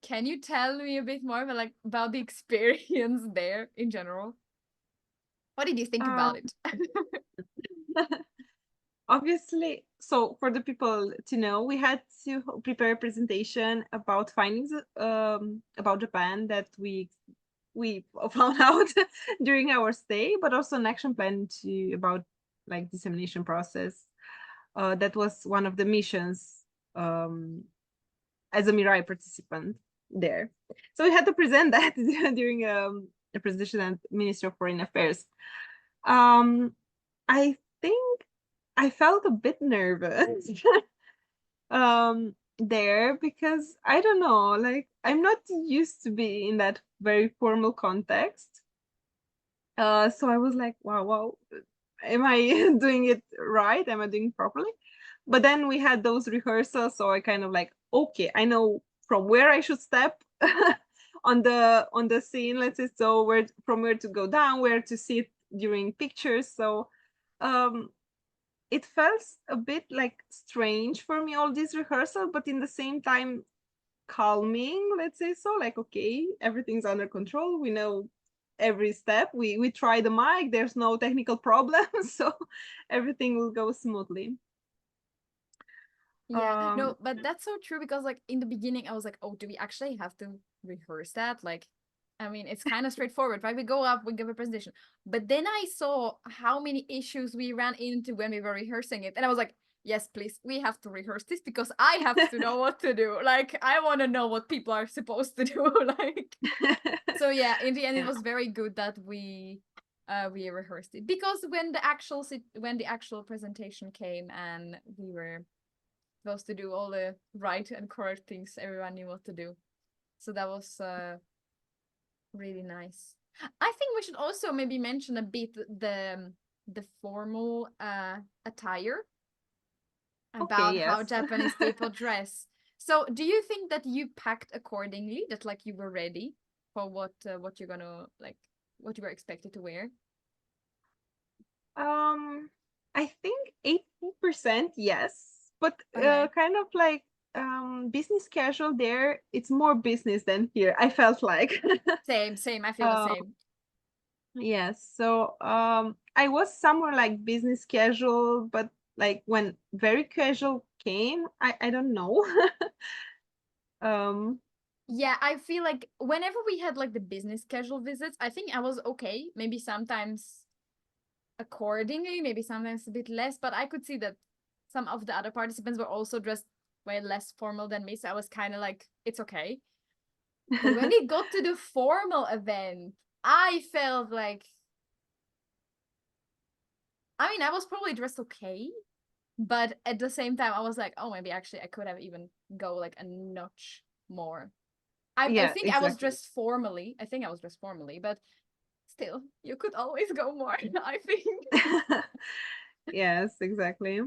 can you tell me a bit more about like about the experience there in general? What did you think about Um, it? Obviously, so for the people to know, we had to prepare a presentation about findings about Japan that we found out during our stay, but also an action plan to about like dissemination process. That was one of the missions as a Mirai participant there. So we had to present that during a presentation at Ministry of Foreign Affairs. I think I felt a bit nervous there because I don't know, like I'm not used to be in that very formal context. So I was like, wow, am I doing it right? Am I doing it properly? But then we had those rehearsals, so I kind of like, okay, I know from where I should step on the scene, let's say, so where from where to go down, where to sit during pictures. So it felt a bit like strange for me, all this rehearsal, but in the same time calming, let's say, so like, okay, everything's under control, we know every step, we try the mic, there's no technical problems, so everything will go smoothly. Yeah, no, but that's so true because like in the beginning I was like, oh, do we actually have to rehearse that? Like, I mean, it's kind of straightforward, right? We go up, we give a presentation. But then I saw how many issues we ran into when we were rehearsing it. And I was like, yes, please, we have to rehearse this because I have to know what to do. Like, I want to know what people are supposed to do. Like, so yeah, in the end, it was very good that we rehearsed it because when the actual presentation came and we were supposed to do all the right and correct things, everyone knew what to do. So that was really nice. I think we should also maybe mention a bit the formal attire about Okay, how yes. Japanese people dress. So do you think that you packed accordingly, that like you were ready for what you're gonna like what you were expected to wear? I think 80% yes, but Okay. kind of like business casual there, it's more business than here, I felt like. Same. I feel the um same. yes, so I was somewhere like business casual, but like when very casual came, I don't know. um Yeah, I feel like whenever we had like the business casual visits, I think I was okay. Maybe sometimes accordingly, maybe sometimes a bit less, but I could see that some of the other participants were also dressed way less formal than me. So I was kind of like, it's okay. But when it got to the formal event, I felt like, I mean, I was probably dressed okay, but at the same time, I was like, oh, maybe actually I could have even go like a notch more. I yeah, think I was exactly. dressed formally. I think I was dressed formally, but still, you could always go more, I think. Yes, exactly.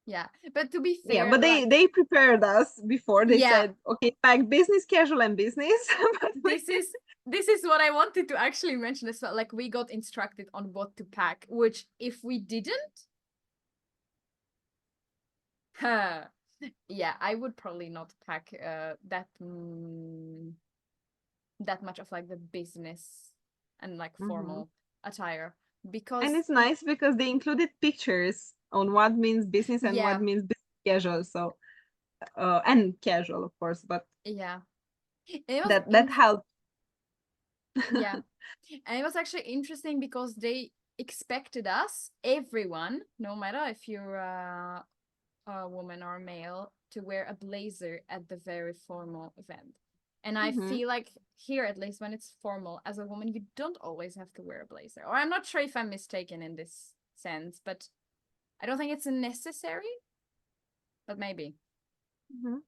Yeah, but to be Yeah, fair, but like, they prepared us before. They yeah, said, okay, pack business casual and business. But this is this is what I wanted to actually mention as well. Like, we got instructed on what to pack, which if we didn't, huh, yeah, I would probably not pack that much of like the business and like Mhm. formal attire And because it's nice because they included pictures on what means business and what yeah, means business casual. So and casual, of course, but yeah, it was that helped. yeah. And it was actually interesting because they expected us, everyone, no matter if you're a woman or a male, to wear a blazer at the very formal event. And I Mhm. feel like here, at least when it's formal, as a woman, you don't always have to wear a blazer. Or I'm not sure if I'm mistaken in this sense, but I don't think it's necessary, but maybe. Mhm.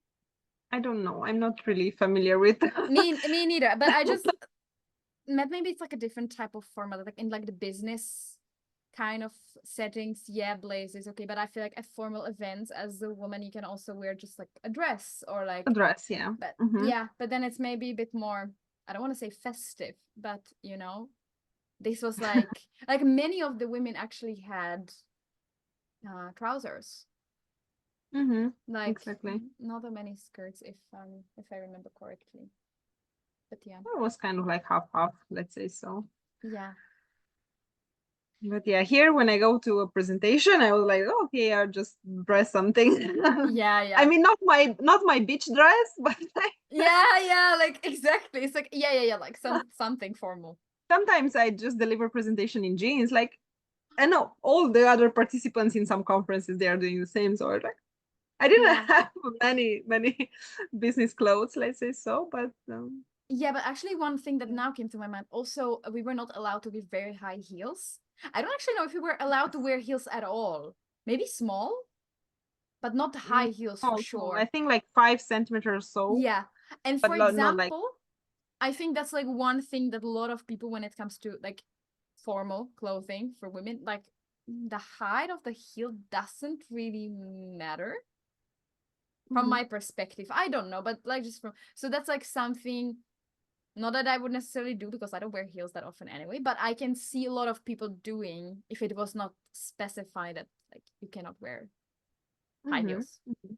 I don't know. I'm not really familiar with. Me neither. But I just maybe it's like a different type of formal, like in like the business kind of settings, yeah, blaze is okay, but I feel like at formal events as a woman you can also wear just like a dress or like, Dress, yeah. but Mhm. yeah, but then it's maybe a bit more, I don't want to say festive, but you know, this was like many of the women actually had trousers, Mhm. like Exactly. not that many skirts if I remember correctly, but yeah, It was kind of like half half, let's say so. yeah. But yeah, here when I go to a presentation, I was like, oh, okay, I'll just dress something. Yeah, I yeah. mean, not my beach dress, but like Yeah, like exactly. It's like yeah, like something formal. sometimes I just deliver presentation in jeans. Like I know all the other participants in some conferences they are doing the same. So like I didn't Yeah. have many business clothes, let's say so, but Yeah, but actually one thing that now came to my mind, also we were not allowed to wear very high heels. I don't actually know if we were allowed to wear heels at all. Maybe small, but not Mm, high heels for small, small. I sure. think like 5 centimeters or so, Yeah. And but for not like. example, I think that's like one thing that a lot of people, when it comes to like formal clothing for women, like the height of the heel doesn't really matter from Mhm. my perspective. I don't know, but like just from, so that's like something, not that I would necessarily do because I don't wear heels that often anyway, but I can see a lot of people doing if it was not specified that like you cannot wear high Mhm. heels. Mhm.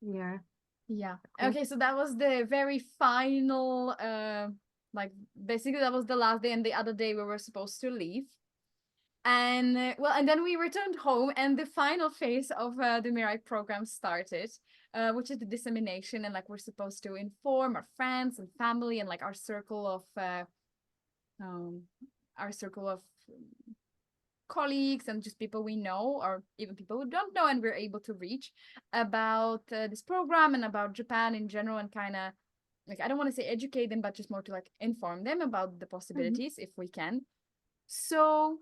Yeah. Yeah. Okay. Okay, so that was the very final like basically that was the last day, and the other day we were supposed to leave. And well, and then we returned home, and the final phase of the MIRAI program started, which is the dissemination. And like we're supposed to inform our friends and family and like um, our circle of colleagues and just people we know, or even people who don't know and we're able to reach, about this program and about Japan in general, and kind of like, I don't want to say educate them, but just more to like inform them about the Mhm. possibilities if we can. So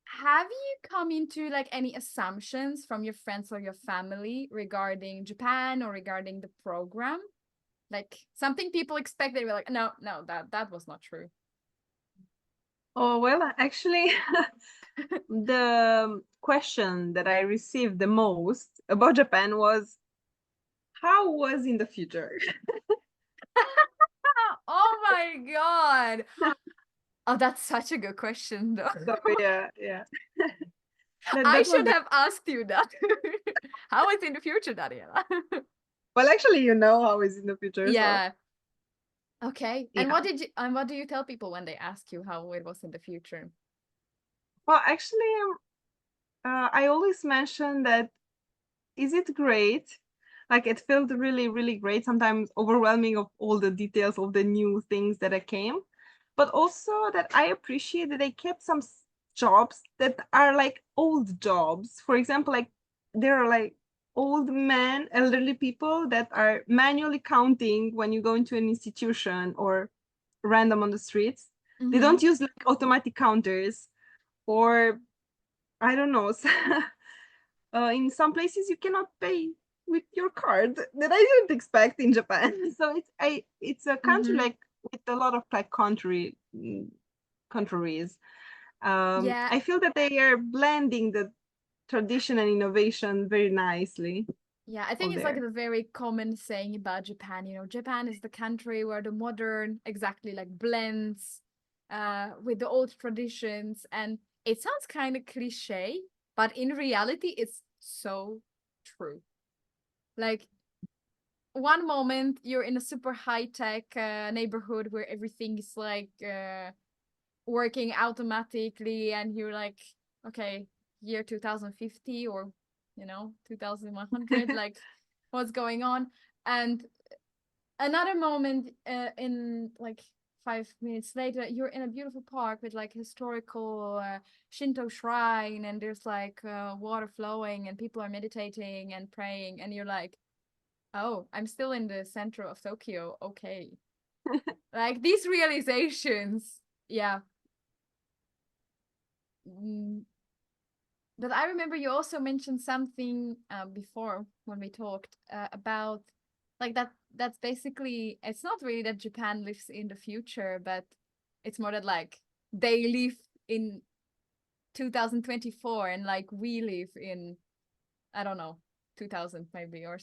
have you come into like any assumptions from your friends or your family regarding Japan or regarding the program? Like something people expect, they were like, no, no, that was not true. Oh, well, actually, the question that I received the most about Japan was, how was in the future? Oh my God. Oh, that's such a good question, though. So yeah, yeah. That I that was should the have asked you that. How is in the future, Daniela? well, actually, you know how is in the future, so Yeah. Okay. And yeah. what do you tell people when they ask you how it was in the future? Well, actually, I always mention that is it great? Like it felt really, really great. Sometimes overwhelming of all the details of the new things that I came, but also that I appreciate that they kept some jobs that are like old jobs. For example, like there are like old men, elderly people that are manually counting when you go into an institution or random on the streets. They Mm-hmm. don't use like automatic counters, or I don't know. In some places you cannot pay with your card that I didn't expect in Japan. So it's a country Mm-hmm. like with a lot of like countries. Yeah. I feel that they are blending the tradition and innovation very nicely Yeah, I think over it's like there. the very common saying about Japan, Japan is the country where the modern exactly like blends with the old traditions. And it sounds kind of cliche, but in reality, it's so true. Like one moment you're in a super high tech neighborhood where everything is like working automatically, and you're like, okay, year 2050 or 2100, like what's going on. And another moment in like 5 minutes later, you're in a beautiful park with like historical Shinto shrine, and there's like water flowing and people are meditating and praying, and you're like, oh, I'm still in the center of Tokyo. Okay. Like these realizations. Yeah. Mm, but I remember you also mentioned something before when we talked about like that's basically, it's not really that Japan lives in the future, but it's more that like they live in 2024 and like we live in, I don't know, 2000 maybe, or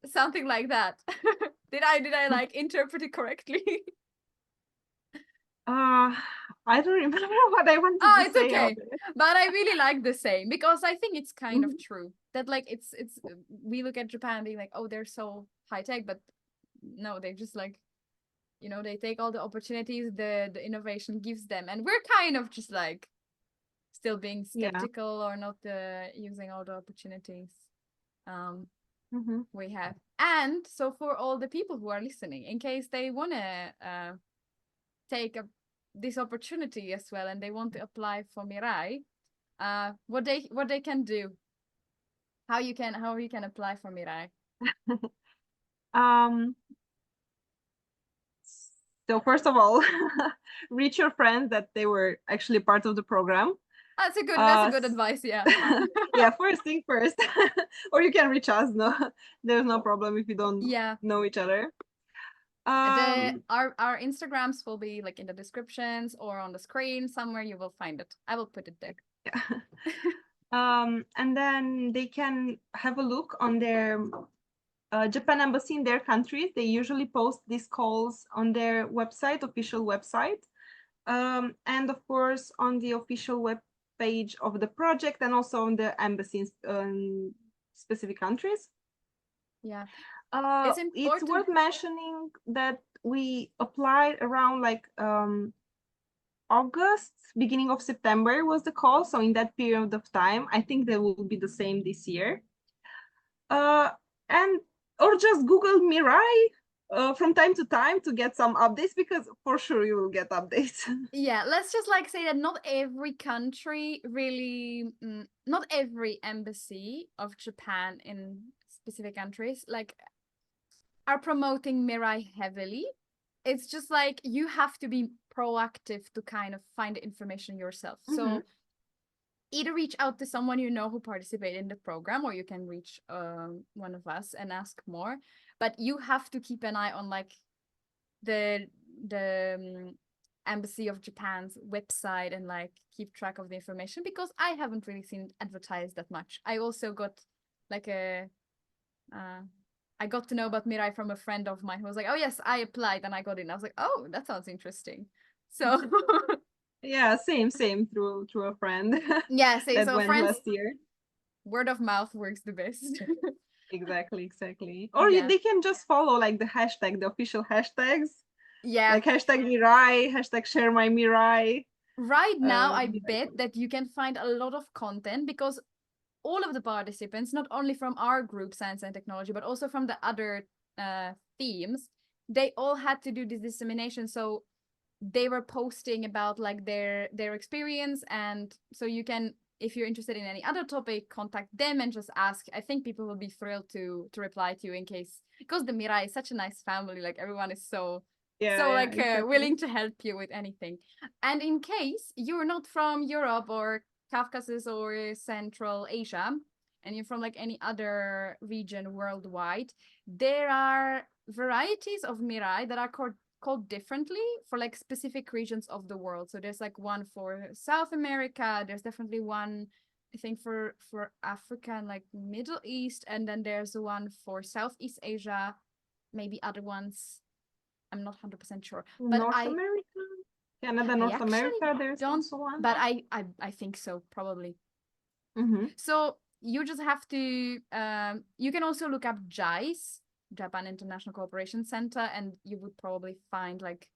something like that. Did I like interpret it correctly? Uh, I don't remember what I wanted Oh, to it's say about okay. it. But I really like the same because I think it's kind of Mhm. true that like it's we look at Japan being like, oh, they're so high tech, but no, they just like, they take all the opportunities the innovation gives them, and we're kind of just like still being Yeah. skeptical or not using all the opportunities um Hmm. we have. And so for all the people who are listening, in case they want to take this opportunity as well and they want to apply for Mirai, what they can do, how you can apply for Mirai. So first of all, reach your friends that they were actually part of the program. That's a good advice, yeah. Yeah, first thing first. Or you can reach us, no, there's no problem if you don't know each other. Our Instagrams will be like in the descriptions or on the screen somewhere. You will find it. I will put it there. Yeah. And then they can have a look on their Japan embassy in their countries. They usually post these calls on their website, official website, and of course on the official web page of the project, and also on the embassies in specific countries. Yeah. It's worth mentioning that we applied around like August, beginning of September was the call. So in that period of time, I think they will be the same this year. And or just Google MIRAI from time to time to get some updates, because for sure you will get updates. Yeah, let's just like say that not every country really, not every embassy of Japan in specific countries like are promoting MIRAI heavily. It's just like you have to be proactive to kind of find the information yourself. So either reach out to someone you know who participated in the program, or you can reach one of us and ask more. But you have to keep an eye on like the Embassy of Japan's website and like keep track of the information, because I haven't really seen it advertised that much. I also got like I got to know about MIRAI from a friend of mine who was like, oh yes, I applied and I got in. I was like, oh, that sounds interesting. So yeah, same through a friend. Yeah, same. That So went friends, last year. Word of mouth works the best. Exactly. Or they can just follow like the hashtag, the official hashtags. Yeah. Like hashtag MIRAI, hashtag share my MIRAI. Right now, I bet that you can find a lot of content, because all of the participants, not only from our group, Science and Technology, but also from the other themes, they all had to do this dissemination. So they were posting about like their experience. And so you can, if you're interested in any other topic, contact them and just ask. I think people will be thrilled to reply to you, in case, because the MIRAI is such a nice family. Like everyone is so willing to help you with anything. And in case you're not from Europe or Caucasus or Central Asia, and you're from like any other region worldwide, there are varieties of MIRAI that are called differently for like specific regions of the world. So there's like one for South America, there's definitely one I think for Africa and like Middle East, and then there's one for Southeast Asia, maybe other ones I'm not 100% sure. But North America? Canada, North America, there's also one. But I think so, probably. So you just have to, you can also look up JICE, Japan International Cooperation Center, and you would probably find like,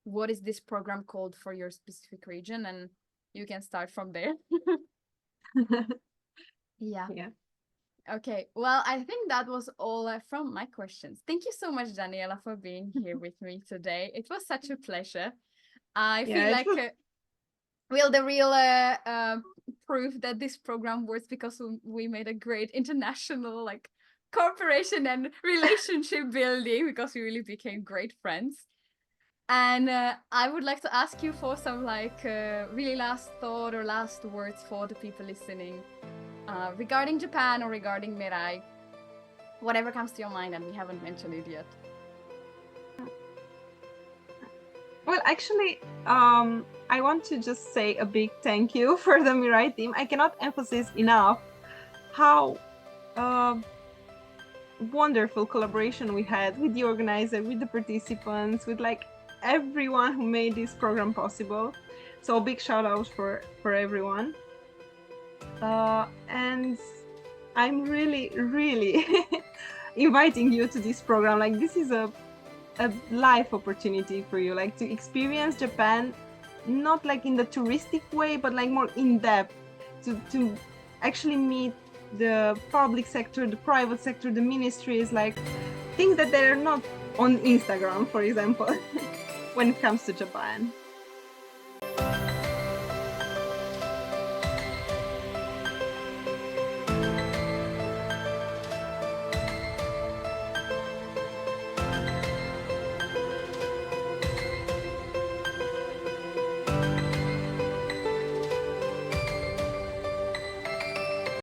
what is this program called for your specific region? And you can start from there. Yeah. Okay, well, I think that was all from my questions. Thank you so much, Daniela, for being here with me today. It was such a pleasure. I feel like the real proof that this program works, because we made a great international like cooperation and relationship building, because we really became great friends. And I would like to ask you for some like really last thought or last words for the people listening regarding Japan or regarding MIRAI, whatever comes to your mind and we haven't mentioned it yet. Well, actually, I want to just say a big thank you for the MIRAI team. I cannot emphasize enough how wonderful collaboration we had with the organizer, with the participants, with like everyone who made this program possible. So a big shout out for everyone. And I'm really inviting you to this program. Like, this is a life opportunity for you, like to experience Japan, not like in the touristic way, but like more in depth, to actually meet the public sector, the private sector, the ministries, like things that they're not on Instagram, for example, when it comes to Japan.